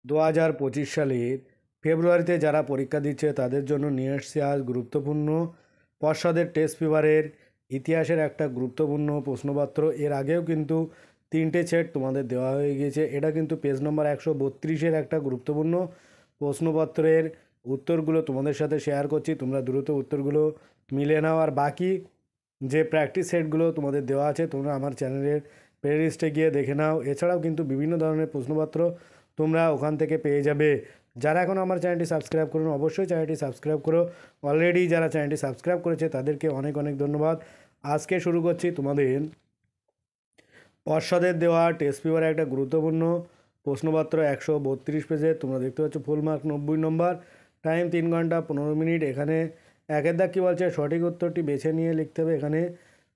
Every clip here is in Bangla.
2025 সালের ফেব্রুয়ারিতে যারা পরীক্ষা দিচ্ছে তাদের জন্য নিয়ে এসছে আজ গুরুত্বপূর্ণ পর্ষদের টেস্ট পেপারের ইতিহাসের একটা গুরুত্বপূর্ণ প্রশ্নপত্র। এর আগেও কিন্তু 3টে সেট তোমাদের দেওয়া হয়ে গিয়েছে। এটা কিন্তু পেজ নম্বর 132-এর একটা গুরুত্বপূর্ণ প্রশ্নপত্রের উত্তরগুলো তোমাদের সাথে শেয়ার করছি। তোমরা দ্রুত উত্তরগুলো মিলিয়ে নাও। আর বাকি যে প্র্যাকটিস সেটগুলো তোমাদের দেওয়া আছে তোমরা আমার চ্যানেলের প্লেলিস্টে গিয়ে দেখে নাও। এছাড়াও কিন্তু বিভিন্ন ধরনের প্রশ্নপত্র তোমরা ওখান থেকে পেয়ে যাবে। যারা এখন আমার চ্যানেলটি সাবস্ক্রাইব করুন, অবশ্যই চ্যানেলটি সাবস্ক্রাইব করো। অলরেডি যারা চ্যানেলটি সাবস্ক্রাইব করেছে তাদেরকে অনেক অনেক ধন্যবাদ। আজকে শুরু করছি তোমাদের পর্ষদের দেওয়া টেস্ট পেপারে একটা গুরুত্বপূর্ণ প্রশ্নপত্র 132 পেজে। তোমরা দেখতে পাচ্ছ ফুল মার্ক 90 নম্বর, টাইম 3 ঘন্টা 15 মিনিট। এখানে একের দাগ কী বলছে, সঠিক উত্তরটি বেছে নিয়ে লিখতে হবে। এখানে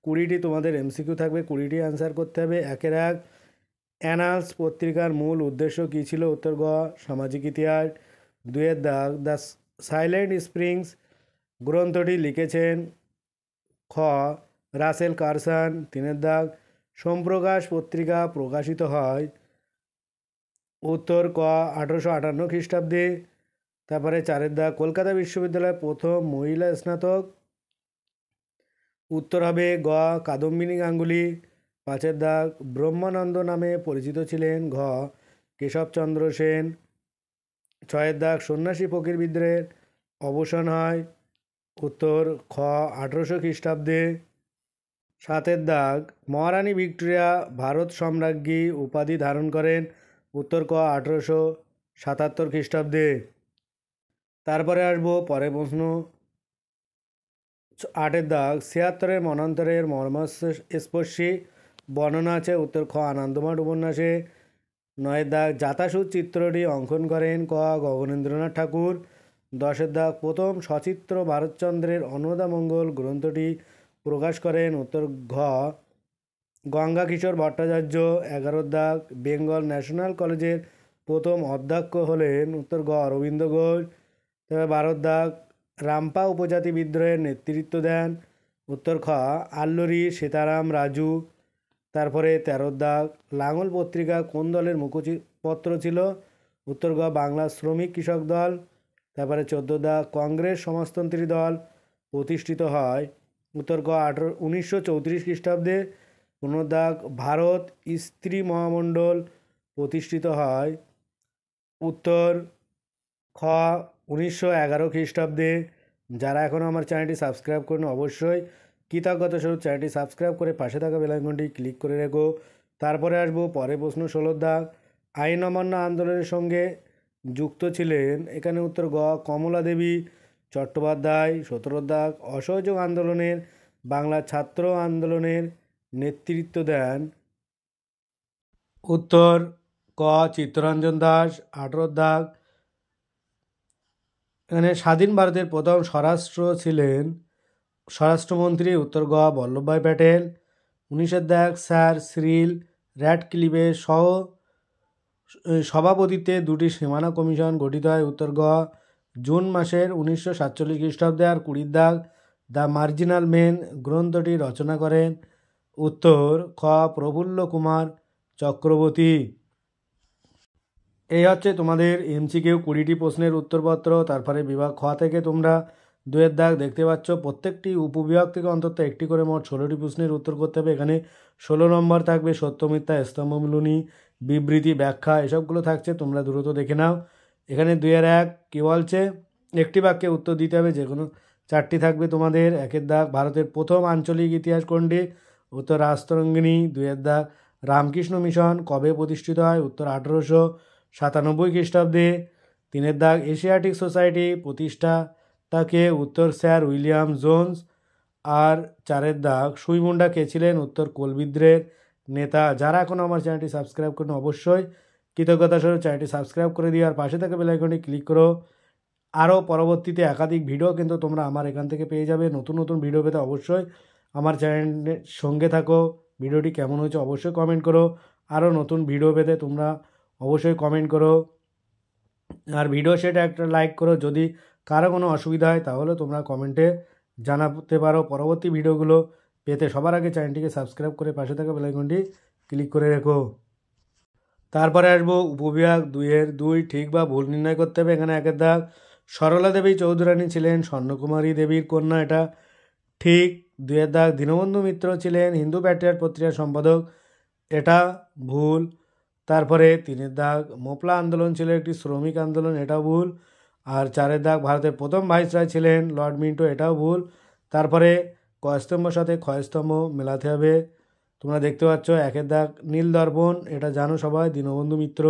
20টি তোমাদের এমসিকিউ থাকবে, 20টি অ্যান্সার করতে হবে। একের এক, অ্যানালস পত্রিকার মূল উদ্দেশ্য কী ছিল? উত্তর গ, সামাজিক ইতিহাস। দুয়ের দাগ, দ্য সাইলেন্ট স্প্রিংস গ্রন্থটি লিখেছেন খ, রাসেল কারসন। তিনের দাগ, সোমপ্রকাশ পত্রিকা প্রকাশিত হয় উত্তর ক, 1858 খ্রিস্টাব্দে। তারপরে চারের দাগ, কলকাতা বিশ্ববিদ্যালয়ের প্রথম মহিলা স্নাতক। উত্তর হবে গ, কাদম্বিনী গাঙ্গুলি। পাঁচের দাগ, ব্রহ্মানন্দ নামে পরিচিত ছিলেন ঘ, কেশবচন্দ্র সেন। ছয়ের দাগ, সন্ন্যাসী ফকির বিদ্রোহের অবসান হয় উত্তর খ, 1800 খ্রিস্টাব্দে। সাতের দাগ, মহারানী ভিক্টোরিয়া ভারত সম্রাজ্ঞী উপাধি ধারণ করেন উত্তর ক, 1877 খ্রিস্টাব্দে। তারপরে আসবো পরের প্রশ্ন। আটের দাগ, 76-এর মন্বন্তরের মর্মস্পর্শী বর্ণনা আছে উত্তর খ, আনন্দমঠ উপন্যাসে। নয়ের দাগ, জাতাসুদ চিত্রটি অঙ্কন করেন ক, গগনেন্দ্রনাথ ঠাকুর। দশের দাগ, প্রথম সচিত্র ভারতচন্দ্রের অন্নদামঙ্গল গ্রন্থটি প্রকাশ করেন উত্তর ঘ, গঙ্গা কিশোর ভট্টাচার্য। 11 দাগ, বেঙ্গল ন্যাশনাল কলেজের প্রথম অধ্যক্ষ হলেন উত্তর গ, অরবিন্দ ঘোষ। তবে 12 দাগ, রামপা উপজাতি বিদ্রোহের নেতৃত্ব দেন উত্তর খ, আল্লুরি সীতারাম রাজু। তারপরে 13 দাগ, লাঙল পত্রিকা কোন দলের মুখপত্র ছিল? উত্তর গ, বাংলা শ্রমিক কৃষক দল। তারপরে 14 দাগ, কংগ্রেস সমাজতন্ত্রী দল প্রতিষ্ঠিত হয় উত্তর গ, 1934 খ্রিস্টাব্দে। 15 দাগ, ভারত স্ত্রী মহামণ্ডল প্রতিষ্ঠিত হয় উত্তর খ, 1911 খ্রিস্টাব্দে। যারা এখনও আমার চ্যানেলটি সাবস্ক্রাইব করেন অবশ্যই কৃতজ্ঞতা স্বরূপ চ্যানেলটি সাবস্ক্রাইব করে পাশে থাকা বেল আইকনটি ক্লিক করে রেখো। তারপরে আসবো পরের প্রশ্ন। 16 দাগ, আইন অমান্য আন্দোলনের সঙ্গে যুক্ত ছিলেন এখানে উত্তর গ, কমলা দেবী চট্টোপাধ্যায়। 17 দাগ, অসহযোগ আন্দোলনের বাংলা ছাত্র আন্দোলনের নেতৃত্ব দেন উত্তর ক, চিত্তরঞ্জন দাস। 18 দাগ, এখানে স্বাধীন ভারতের প্রথম স্বরাষ্ট্রমন্ত্রী উত্তর গ, বল্লভভাই প্যাটেল। 19 দাগ, স্যার সিরিল র্যাডক্লিফের সভাপতিত্বে দুটি সীমানা কমিশন গঠিত হয় উত্তর গ, জুন মাসের 1947 খ্রিস্টাব্দে। আর 20 দাগ, দ্য মার্জিনাল মেন গ্রন্থটি রচনা করেন উত্তর খ, প্রফুল্ল কুমার চক্রবর্তী। এই হচ্ছে তোমাদের এমসিকিউ 20টি প্রশ্নের উত্তরপত্র। তারপরে বিভাগ খ থেকে তোমরা 2-এর দাগ দেখতে পাচ্ছ। প্রত্যেকটি উপবিভাগ থেকে অন্তত একটি করে মোট 16টি প্রশ্নের উত্তর করতে হবে। এখানে 16 নম্বর থাকবে সত্য মিথ্যা, স্তম্ভমূলনী, বিবৃতি, ব্যাখ্যা, এসবগুলো থাকছে। তোমরা দ্রুত দেখে নাও। এখানে 2-এর 1 কী বলছে, একটি বাক্যে উত্তর দিতে হবে, যে কোনো 4টি থাকবে তোমাদের। 1-এর দাগ, ভারতের প্রথম আঞ্চলিক ইতিহাস কোনটি? উত্তর রাজতরঙ্গিনী। 2-এর দাগ, রামকৃষ্ণ মিশন কবে প্রতিষ্ঠিত হয়? উত্তর 1897 খ্রিস্টাব্দে। 3-এর দাগ, এশিয়াটিক সোসাইটি প্রতিষ্ঠাতাকে? উত্তর স্যার উইলিয়াম জোন্স। আর 4-এর দাগ, সুইমুন্ডা কে ছিলেন? উত্তর কোল বিদ্রোহের নেতা। যারা এখন আমার চ্যানেলটি সাবস্ক্রাইব করেন অবশ্যই কৃতজ্ঞতা স্বরূপ চ্যানেলটি সাবস্ক্রাইব করে দিও আর পাশে থাকা বেল আইকনটি ক্লিক করো। আরও পরবর্তীতে একাধিক ভিডিও কিন্তু তোমরা আমার এখান থেকে পেয়ে যাবে। নতুন নতুন ভিডিও পেতে অবশ্যই আমার চ্যানেলের সঙ্গে থাকো। ভিডিওটি কেমন হয়েছে অবশ্যই কমেন্ট করো। আরও নতুন ভিডিও পেতে তোমরা অবশ্যই কমেন্ট করো। আর ভিডিও সেটা একটা লাইক করো। যদি কারো কোনো অসুবিধা হয় তাহলে তোমরা কমেন্টে জানাতে পারো। পরবর্তী ভিডিওগুলো পেতে সবার আগে চ্যানেলটিকে সাবস্ক্রাইব করে পাশে থাকা বেল আইকনটি ক্লিক করে রেখো। তারপরে আসবো উপবিভাগ 2-2 ঠিক বা ভুল নির্ণয় করতে হবে। এখানে 1 দাগ সরলা দেবী চৌধুরানী ছিলেন স্বর্ণকুমারী দেবীর কন্যা, এটা ঠিক। 2 দাগ দীনবন্ধু মিত্র ছিলেন হিন্দু প্যাট্রিয়ট পত্রিকার সম্পাদক, এটা ভুল। তারপরে 3 দাগ মোপলা আন্দোলন ছিল একটি শ্রমিক আন্দোলন, এটাও ভুল। আর 4 দাগ ভারতের প্রথম ভাইসরয় ছিলেন লর্ড মিন্টো, এটাও ভুল। তারপরে কয়স্তম্ভর সাথে ক্ষয়স্তম্ভ মেলাতে হবে। তোমরা দেখতে পাচ্ছ 1 দাগ নীল দর্পণ, এটা জানো সবাই, দীনবন্ধু মিত্র।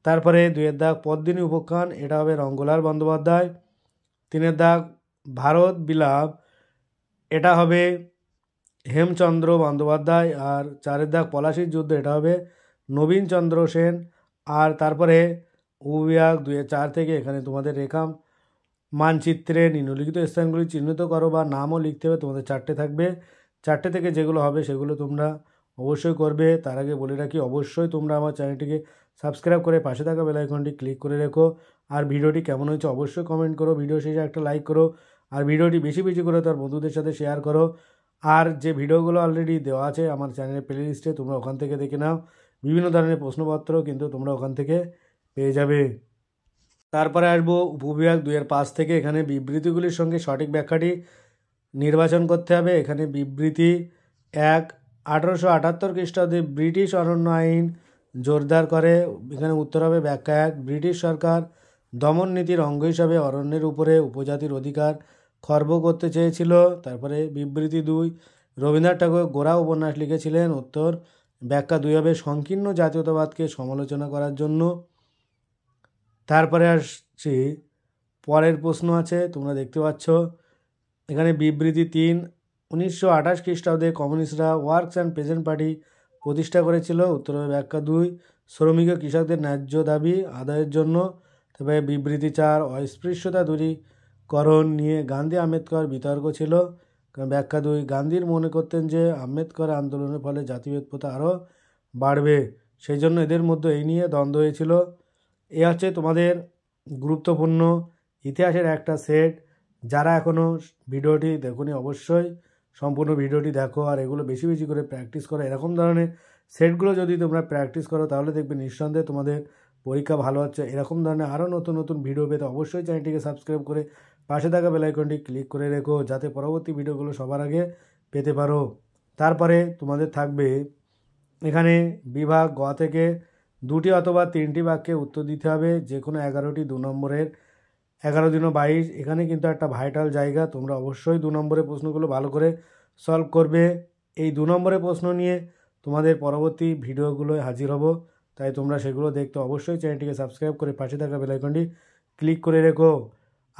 তারপরে 2 দাগ পদ্মিনী উপাখ্যান, এটা হবে রঙ্গলাল বন্দ্যোপাধ্যায়। 3 দাগ ভারত বিলাপ, এটা হবে হেমচন্দ্র বন্দ্যোপাধ্যায়। আর 4 দাগ পলাশির যুদ্ধ, এটা হবে নবীনচন্দ্র সেন। আর তারপরে উপবিভাগ 2-4 থেকে এখানে তোমাদের রেখা মানচিত্রে নিম্নলিখিত স্থানগুলি চিহ্নিত করো বা নামও লিখতে হবে। তোমাদের 4টে থাকবে, 4টে থেকে যেগুলো হবে সেগুলো তোমরা অবশ্যই করবে। তার আগে বলে রাখি, অবশ্যই তোমরা আমার চ্যানেলটিকে সাবস্ক্রাইব করে পাশে থাকা বেল আইকনটি ক্লিক করে রেখো। আর ভিডিওটি কেমন হয়েছে অবশ্যই কমেন্ট করো, ভিডিও শেষে একটা লাইক করো, আর ভিডিওটি বেশি বেশি করে তার বন্ধুদের সাথে শেয়ার করো। আর যে ভিডিওগুলো অলরেডি দেওয়া আছে আমার চ্যানেলের প্লে লিস্টে, তোমরা ওখান থেকে দেখে নাও। বিভিন্ন ধরনের প্রশ্নপত্র কিন্তু তোমরা ওখান থেকে পেয়ে যাবে। তারপরে আসবো উপবিভাগ 2-5 থেকে, এখানে বিবৃতিগুলির সঙ্গে সঠিক ব্যাখ্যাটি নির্বাচন করতে হবে। এখানে বিবৃতি 1, 1878 খ্রিস্টাব্দে ব্রিটিশ অরণ্য আইন জোরদার করে। এখানে উত্তর হবে ব্যাখ্যা 1, ব্রিটিশ সরকার দমন নীতির অঙ্গ হিসাবে অরণ্যের উপরে উপজাতির অধিকার খর্ব করতে চেয়েছিল। তারপরে বিবৃতি 2, রবীন্দ্রনাথ ঠাকুর গোরা উপন্যাস লিখেছিলেন। উত্তর ব্যাখ্যা 2 হবে সংকীর্ণ জাতীয়তাবাদকে সমালোচনা করার জন্য। তারপরে আসছি পরের প্রশ্ন আছে, তোমরা দেখতে পাচ্ছ এখানে বিবৃতি 3, 1928 খ্রিস্টাব্দে কমিউনিস্টরা ওয়ার্কস অ্যান্ড পেজেন্ট পার্টি প্রতিষ্ঠা করেছিল। উত্তর হবে ব্যাখ্যা 2, শ্রমিক ও কৃষকদের ন্যায্য দাবি আদায়ের জন্য। তবে বিবৃতি 4, অস্পৃশ্যতা দূরীকরণ নিয়ে গান্ধী আম্বেদকর বিতর্ক ছিল। ব্যাখ্যা 2, গান্ধীর মনে করতেন যে আম্বেদকর আন্দোলনের ফলে জাতিভেদ প্রথা আরও বাড়বে, সেই জন্য এদের মধ্যে এই নিয়ে দ্বন্দ্ব হয়েছিল। এ হচ্ছে তোমাদের গুরুত্বপূর্ণ ইতিহাসের একটা সেট। যারা এখনও ভিডিওটি দেখোনি অবশ্যই সম্পূর্ণ ভিডিওটি দেখো, আর এগুলো বেশি বেশি করে প্র্যাকটিস করো। এরকম ধরনের সেটগুলো যদি তোমরা প্র্যাকটিস করো তাহলে দেখবে নিঃসন্দেহে তোমাদের পরীক্ষা ভালো হচ্ছে। এরকম ধরনের আরও নতুন নতুন ভিডিও পেতে অবশ্যই চ্যানেলটিকে সাবস্ক্রাইব করে পাশে থাকা বেল আইকনটি ক্লিক করে রেখো, যাতে পরবর্তী ভিডিওগুলো সবার আগে পেতে পারো। তারপরে তোমাদের থাকবে এখানে বিভাগ গ থেকে 2টি অথবা 3টি বাক্যে উত্তর দিতে হবে, যে কোনো 11টি 2 নম্বরের। 11-22 এখানে কিন্তু একটা ভাইটাল জায়গা, তোমরা অবশ্যই 2 নম্বরের প্রশ্নগুলো ভালো করে সলভ করবে। এই 2 নম্বরের প্রশ্ন নিয়ে তোমাদের পরবর্তী ভিডিওগুলোয় হাজির হব, তাই তোমরা সেগুলো দেখতে অবশ্যই চ্যানেলটিকে সাবস্ক্রাইব করে পাশে থাকা বেল আইকনটি ক্লিক করে রেখো।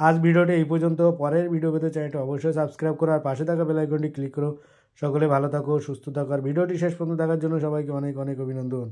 আজ ভিডিওটি এই পর্যন্ত, পরের ভিডিও পেতে চ্যানেলটি অবশ্যই সাবস্ক্রাইব করো আর পাশে থাকা বেল আইকনটি ক্লিক করো। সকলে ভালো থাকো, সুস্থ থাকো, আর ভিডিওটি শেষ পর্যন্ত দেখার জন্য সবাইকে অনেক অনেক অভিনন্দন।